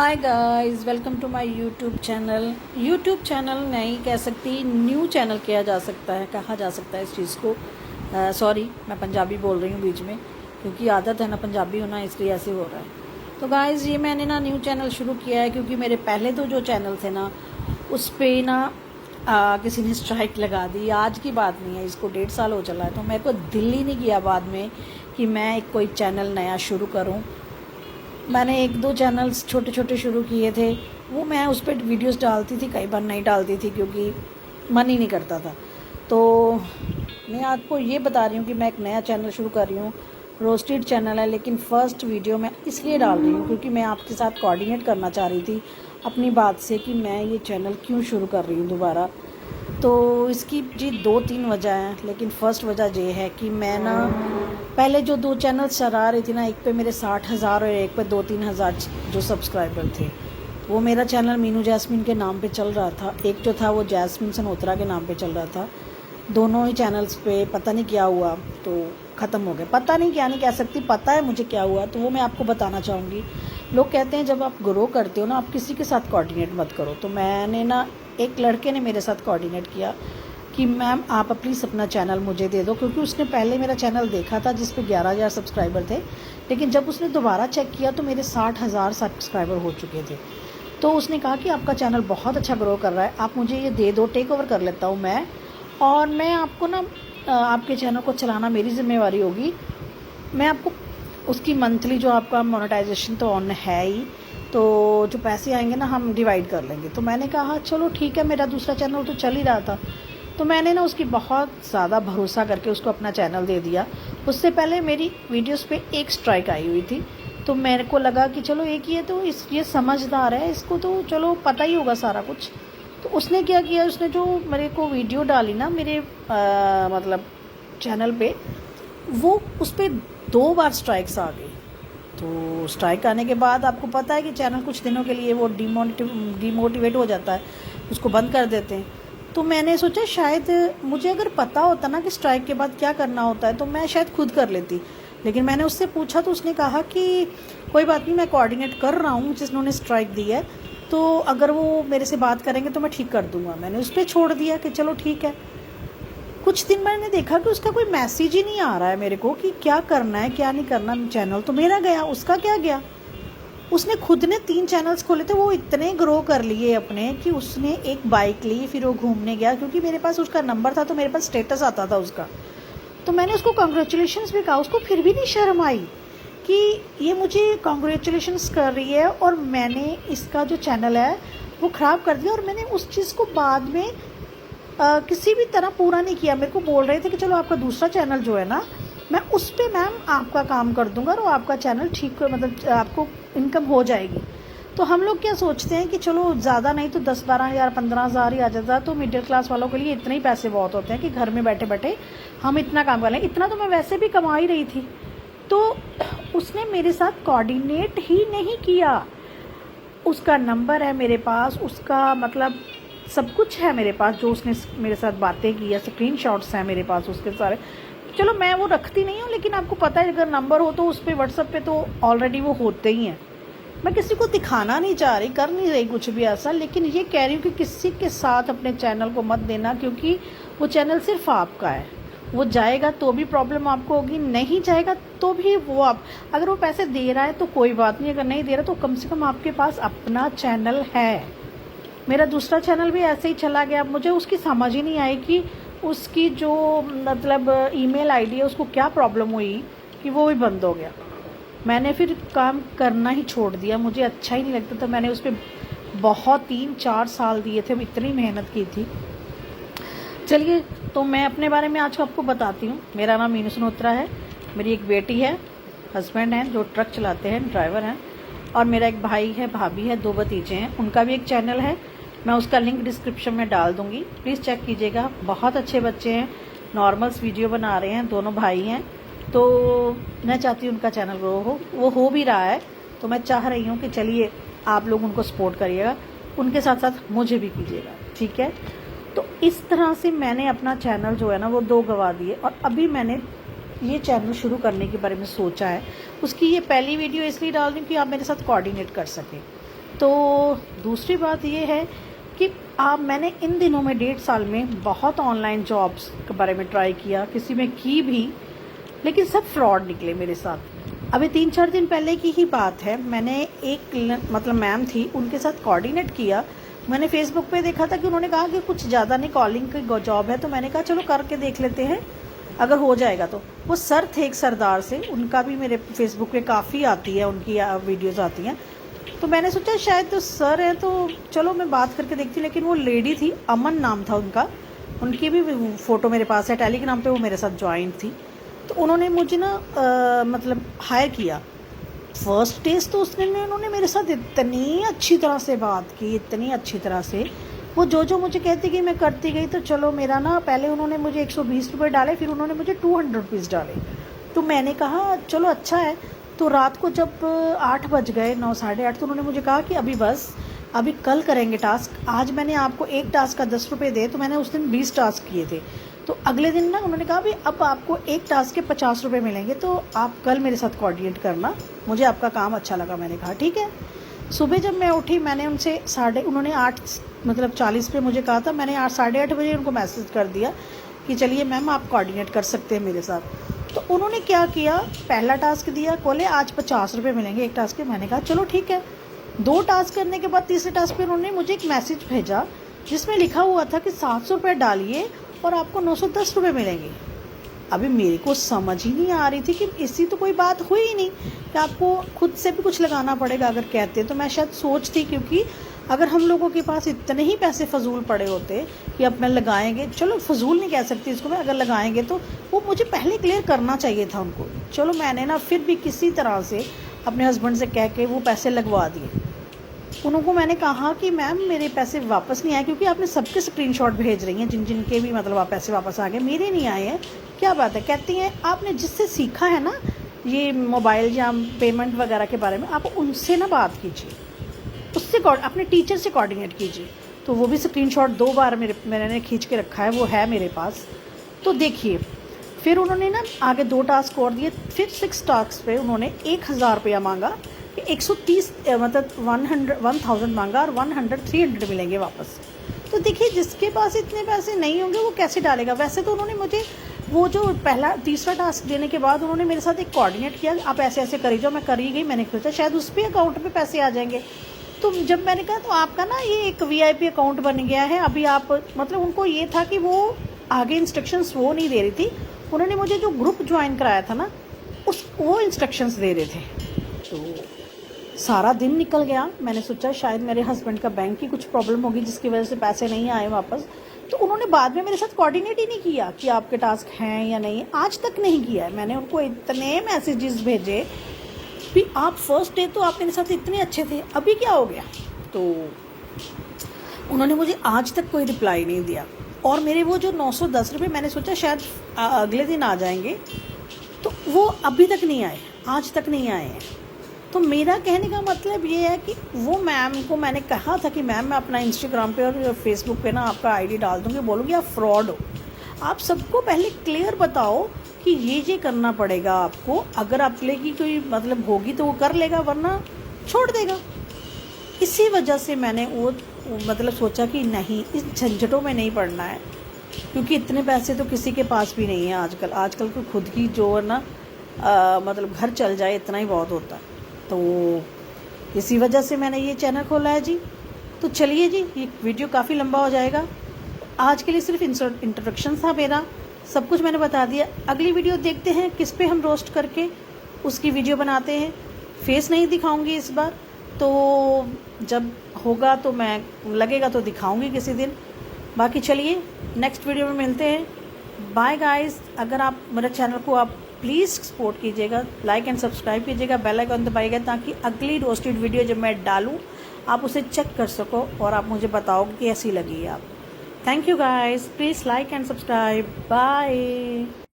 Hi guys, welcome to my YouTube channel नहीं कह सकती, न्यू चैनल किया जा सकता है, कहा जा सकता है इस चीज़ को। सॉरी, मैं पंजाबी बोल रही हूँ बीच में, क्योंकि आदत है ना पंजाबी होना, इसलिए ऐसे हो रहा है। तो गाइस, ये मैंने ना न्यू चैनल शुरू किया है क्योंकि मेरे पहले तो जो चैनल थे ना, उस पर ना किसी ने स्ट्राइक लगा दी। आज की बात नहीं है, इसको 1.5 साल हो चला है। तो मेरे को दिल ही नहीं किया बाद में कि मैं एक कोई चैनल नया शुरू करूँ। मैंने 1-2 चैनल्स छोटे छोटे शुरू किए थे, वो मैं उस पर वीडियोस डालती थी, कई बार नहीं डालती थी क्योंकि मन ही नहीं करता था। तो मैं आपको ये बता रही हूँ कि मैं एक नया चैनल शुरू कर रही हूँ। रोस्टेड चैनल है, लेकिन फ़र्स्ट वीडियो मैं इसलिए डाल रही हूँ क्योंकि मैं आपके साथ कोऑर्डिनेट करना चाह रही थी अपनी बात से कि मैं ये चैनल क्यों शुरू कर रही हूँ दोबारा। तो इसकी जी 2-3 वजह हैं, लेकिन फ़र्स्ट वजह ये है कि मैं ना पहले जो 2 चैनल चला रही थी ना, एक पे मेरे 60,000 और एक पे 2-3 हज़ार जो सब्सक्राइबर थे। वो मेरा चैनल मीनू जैस्मिन के नाम पे चल रहा था, एक जो था वो जैस्मिन सनोत्रा के नाम पे चल रहा था। दोनों ही चैनल्स पे पता नहीं क्या हुआ तो ख़त्म हो गए। पता नहीं, क्या नहीं कह सकती, पता है मुझे क्या हुआ, तो वो मैं आपको बताना चाहूँगी। लोग कहते हैं जब आप ग्रो करते हो ना, आप किसी के साथ कोऑर्डिनेट मत करो। तो मैंने ना, एक लड़के ने मेरे साथ कोऑर्डिनेट किया कि मैम आप प्लीज़ अपना चैनल मुझे दे दो, क्योंकि उसने पहले मेरा चैनल देखा था जिस पे 11,000 सब्सक्राइबर थे, लेकिन जब उसने दोबारा चेक किया तो मेरे 60,000 सब्सक्राइबर हो चुके थे। तो उसने कहा कि आपका चैनल बहुत अच्छा ग्रो कर रहा है, आप मुझे ये दे दो, टेक ओवर कर लेता हूँ मैं, और मैं आपको ना आपके चैनल को चलाना मेरी ज़िम्मेवारी होगी। मैं आपको उसकी मंथली जो आपका मोनेटाइजेशन तो ऑन है ही, तो जो पैसे आएंगे ना हम डिवाइड कर लेंगे। तो मैंने कहा चलो ठीक है, मेरा दूसरा चैनल तो चल ही रहा था, तो मैंने ना उसकी बहुत ज़्यादा भरोसा करके उसको अपना चैनल दे दिया। उससे पहले मेरी वीडियोस पे एक स्ट्राइक आई हुई थी, तो मेरे को लगा कि चलो एक ही है तो ये समझदार है, इसको तो चलो पता ही होगा सारा कुछ। तो उसने क्या किया, उसने जो मेरे को वीडियो डाली ना मेरे मतलब चैनल पे, वो उस पर 2 बार स्ट्राइक्स आ गई। तो स्ट्राइक आने के बाद आपको पता है कि चैनल कुछ दिनों के लिए वो डिमोटिवेट हो जाता है, उसको बंद कर देते हैं। तो मैंने सोचा शायद मुझे अगर पता होता ना कि स्ट्राइक के बाद क्या करना होता है तो मैं शायद खुद कर लेती, लेकिन मैंने उससे पूछा तो उसने कहा कि कोई बात नहीं, मैं कोऑर्डिनेट कर रहा हूँ जिन्होंने स्ट्राइक दी है, तो अगर वो मेरे से बात करेंगे तो मैं ठीक कर दूँगा। मैंने उस पर छोड़ दिया कि चलो ठीक है। कुछ दिन मैंने देखा कि उसका कोई मैसेज ही नहीं आ रहा है मेरे को कि क्या करना है क्या नहीं करना। चैनल तो मेरा गया, उसका क्या गया। उसने खुद ने 3 चैनल्स खोले थे, वो इतने ग्रो कर लिए अपने कि उसने एक बाइक ली, फिर वो घूमने गया, क्योंकि मेरे पास उसका नंबर था तो मेरे पास स्टेटस आता था उसका। तो मैंने उसको कॉन्ग्रेचुलेशंस भी कहा, उसको फिर भी नहीं शर्म आई कि ये मुझे कॉन्ग्रेचुलेशंस कर रही है और मैंने इसका जो चैनल है वो ख़राब कर दिया। और मैंने उस चीज़ को बाद में किसी भी तरह पूरा नहीं किया। मेरे को बोल रहे थे कि चलो आपका दूसरा चैनल जो है ना, मैं उस पर मैम आपका काम कर दूंगा और आपका चैनल ठीक, मतलब आपको इनकम हो जाएगी। तो हम लोग क्या सोचते हैं कि चलो ज़्यादा नहीं तो 10-12 हज़ार 15 हज़ार ही आ जाता है, तो मिडिल क्लास वालों के लिए इतने ही पैसे बहुत होते हैं कि घर में बैठे बैठे हम इतना काम कर लें। इतना तो मैं वैसे भी कमा ही रही थी। तो उसने मेरे साथ कोऑर्डिनेट ही नहीं किया। उसका नंबर है मेरे पास, उसका मतलब सब कुछ है मेरे पास, जो उसने मेरे साथ बातें की है, स्क्रीनशॉट्स हैं मेरे पास उसके सारे। चलो मैं वो रखती नहीं हूँ, लेकिन आपको पता है अगर नंबर हो तो उस पर व्हाट्सएप पे तो ऑलरेडी वो होते ही हैं। मैं किसी को दिखाना नहीं चाह रही, कर नहीं रही कुछ भी ऐसा, लेकिन ये कह रही हूँ कि किसी के साथ अपने चैनल को मत देना, क्योंकि वो चैनल सिर्फ आपका है। वो जाएगा तो भी प्रॉब्लम आपको होगी, नहीं जाएगा तो भी वो आप, अगर वो पैसे दे रहा है तो कोई बात नहीं, अगर नहीं दे रहा तो कम से कम आपके पास अपना चैनल है। मेरा दूसरा चैनल भी ऐसे ही चला गया। मुझे उसकी समझ ही नहीं आई कि उसकी जो मतलब ईमेल आईडी है उसको क्या प्रॉब्लम हुई कि वो भी बंद हो गया। मैंने फिर काम करना ही छोड़ दिया, मुझे अच्छा ही नहीं लगता था। मैंने उस पर बहुत 3-4 साल दिए थे, इतनी मेहनत की थी। चलिए, तो मैं अपने बारे में आज आपको बताती हूँ। मेरा नाम मीनू सनोत्रा है, मेरी एक बेटी है, हस्बैंड हैं जो ट्रक चलाते हैं, ड्राइवर हैं, और मेरा एक भाई है, भाभी है, 2 भतीजे हैं। उनका भी एक चैनल है, मैं उसका लिंक डिस्क्रिप्शन में डाल दूँगी, प्लीज़ चेक कीजिएगा। बहुत अच्छे बच्चे हैं, नॉर्मल्स वीडियो बना रहे हैं, दोनों भाई हैं। तो मैं चाहती हूँ उनका चैनल ग्रो हो, वो हो भी रहा है। तो मैं चाह रही हूँ कि चलिए आप लोग उनको सपोर्ट करिएगा, उनके साथ साथ मुझे भी कीजिएगा, ठीक है। तो इस तरह से मैंने अपना चैनल जो है ना वो 2 गवा दिए, और अभी मैंने ये चैनल शुरू करने के बारे में सोचा है। उसकी ये पहली वीडियो इसलिए डाल रही हूँ कि आप मेरे साथ कोऑर्डिनेट कर सकें। तो दूसरी बात ये है कि मैंने इन दिनों में 1.5 साल में बहुत ऑनलाइन जॉब्स के बारे में ट्राई किया, किसी में की भी, लेकिन सब फ्रॉड निकले मेरे साथ। अभी 3-4 दिन पहले की ही बात है, मैंने एक मतलब मैम थी, उनके साथ कोऑर्डिनेट किया। मैंने फेसबुक पे देखा था कि उन्होंने कहा कि कुछ ज़्यादा नहीं, कॉलिंग की जॉब है, तो मैंने कहा चलो करके देख लेते हैं अगर हो जाएगा तो। वो सर थे एक सरदार से, उनका भी मेरे फेसबुक पे काफ़ी आती है, उनकी वीडियोज़ आती हैं, तो मैंने सोचा शायद तो सर है तो चलो मैं बात करके देखती हूँ। लेकिन वो लेडी थी, अमन नाम था उनका, उनकी भी फ़ोटो मेरे पास है, टेलीग्राम पे वो मेरे साथ ज्वाइन थी। तो उन्होंने मुझे ना मतलब हायर किया। फर्स्ट डेज तो उन्होंने मेरे साथ इतनी अच्छी तरह से बात की, इतनी अच्छी तरह से, वो जो मुझे कहती गई मैं करती गई। तो चलो मेरा ना, पहले उन्होंने मुझे 120 रुपये डाले, फिर उन्होंने मुझे 200 रुपीज़ डाले। तो मैंने कहा चलो अच्छा है। तो रात को जब 8 बज गए, 9 साढ़े 8, तो उन्होंने मुझे कहा कि अभी बस, अभी कल करेंगे टास्क, आज मैंने आपको एक टास्क का 10 रुपये दे, तो मैंने उस दिन 20 टास्क किए थे। तो अगले दिन ना उन्होंने कहा भी अब आपको एक टास्क के 50 रुपये मिलेंगे, तो आप कल मेरे साथ कोऑर्डिनेट करना, मुझे आपका काम अच्छा लगा। मैंने कहा ठीक है। सुबह जब मैं उठी, मैंने उनसे उन्होंने 8 मतलब 40 पे मुझे कहा था, मैंने 8-8:30 बजे उनको मैसेज कर दिया कि चलिए मैम आप कोऑर्डिनेट कर सकते हैं मेरे साथ। तो उन्होंने क्या किया, पहला टास्क दिया, बोले आज 50 रुपये मिलेंगे एक टास्क के। मैंने कहा चलो ठीक है। 2 टास्क करने के बाद तीसरे टास्क पे उन्होंने मुझे एक मैसेज भेजा जिसमें लिखा हुआ था कि 700 रुपये डालिए और आपको 910 रुपये मिलेंगे। अभी मेरे को समझ ही नहीं आ रही थी कि इसकी तो कोई बात हुई ही नहीं कि आपको खुद से भी कुछ लगाना पड़ेगा अगर कहते। तो मैं शायद सोचती, क्योंकि अगर हम लोगों के पास इतने ही पैसे फजूल पड़े होते कि अब मैं लगाएंगे, चलो फजूल नहीं कह सकती इसको मैं, अगर लगाएंगे तो वो मुझे पहले क्लियर करना चाहिए था उनको। चलो मैंने ना फिर भी किसी तरह से अपने हस्बैंड से कह के वो पैसे लगवा दिए। उनको मैंने कहा कि मैम मेरे पैसे वापस नहीं आए, क्योंकि आपने सबके स्क्रीनशॉट भेज रही हैं जिनके भी मतलब आप पैसे वापस आ गए, मेरे नहीं आए हैं, क्या बात है। कहती हैं आपने जिससे सीखा है ना ये मोबाइल या पेमेंट वगैरह के बारे में, आप उनसे ना बात कीजिए, उससे अपने टीचर से कोऑर्डिनेट कीजिए। तो वो भी स्क्रीनशॉट 2 बार मैंने खींच के रखा है, वो है मेरे पास। तो देखिए, फिर उन्होंने ना आगे 2 टास्क और दिए, फिर 6 टास्क पे उन्होंने 1000 रुपया मांगा कि 130 मतलब 1000 मांगा और 300 मिलेंगे वापस। तो देखिए जिसके पास इतने पैसे नहीं होंगे वो कैसे डालेगा। वैसे तो उन्होंने मुझे वो जो तीसरा टास्क देने के बाद उन्होंने मेरे साथ एक कोऑर्डिनेट किया, आप ऐसे ऐसे करी जाओ, मैं करी गई। मैंने सोचा शायद उस पर अकाउंट पे पैसे आ जाएंगे। तो जब मैंने कहा तो आपका ना ये एक VIP अकाउंट बन गया है, अभी आप मतलब उनको ये था कि वो आगे इंस्ट्रक्शंस वो नहीं दे रही थी, उन्होंने मुझे जो ग्रुप ज्वाइन कराया था ना वो इंस्ट्रक्शंस दे रहे थे। तो सारा दिन निकल गया, मैंने सोचा शायद मेरे हस्बैंड का बैंक की कुछ प्रॉब्लम होगी जिसकी वजह से पैसे नहीं आए वापस। तो उन्होंने बाद में मेरे साथ कोऑर्डिनेट ही नहीं किया कि आपके टास्क हैं या नहीं, आज तक नहीं किया है। मैंने उनको इतने मैसेजेस भेजे भी, आप फर्स्ट डे तो आप मेरे साथ इतने अच्छे थे, अभी क्या हो गया। तो उन्होंने मुझे आज तक कोई रिप्लाई नहीं दिया। और मेरे वो जो 910 रुपये मैंने सोचा शायद अगले दिन आ जाएंगे, तो वो अभी तक नहीं आए, आज तक नहीं आए हैं। तो मेरा कहने का मतलब ये है कि वो मैम को मैंने कहा था कि मैम मैं अपना इंस्टाग्राम पे और फेसबुक पे ना आपका ID डाल दूँगी, बोलूँगी आप फ्रॉड हो। आप सबको पहले क्लियर बताओ कि ये करना पड़ेगा आपको, अगर आप लेगी कोई मतलब होगी तो वो कर लेगा, वरना छोड़ देगा। इसी वजह से मैंने वो मतलब सोचा कि नहीं, इस झंझटों में नहीं पड़ना है, क्योंकि इतने पैसे तो किसी के पास भी नहीं है आजकल को खुद की जो है ना मतलब घर चल जाए इतना ही बहुत होता है। तो इसी वजह से मैंने ये चैनल खोला है जी। तो चलिए जी, ये वीडियो काफ़ी लंबा हो जाएगा, आज के लिए सिर्फ इंट्रोडक्शन था मेरा, सब कुछ मैंने बता दिया। अगली वीडियो देखते हैं किस पे हम रोस्ट करके उसकी वीडियो बनाते हैं। फेस नहीं दिखाऊंगी इस बार, तो जब होगा तो मैं लगेगा तो दिखाऊंगी किसी दिन। बाकी चलिए नेक्स्ट वीडियो में मिलते हैं। Bye guys. अगर आप मेरे चैनल को आप प्लीज़ सपोर्ट कीजिएगा, लाइक एंड सब्सक्राइब कीजिएगा, बेल आइकन दबाइएगा, ताकि अगली रोस्टेड वीडियो जब मैं डालूँ आप उसे चेक कर सको और आप मुझे बताओ कि कैसी लगी है आप। Thank you guys, please like and subscribe. Bye.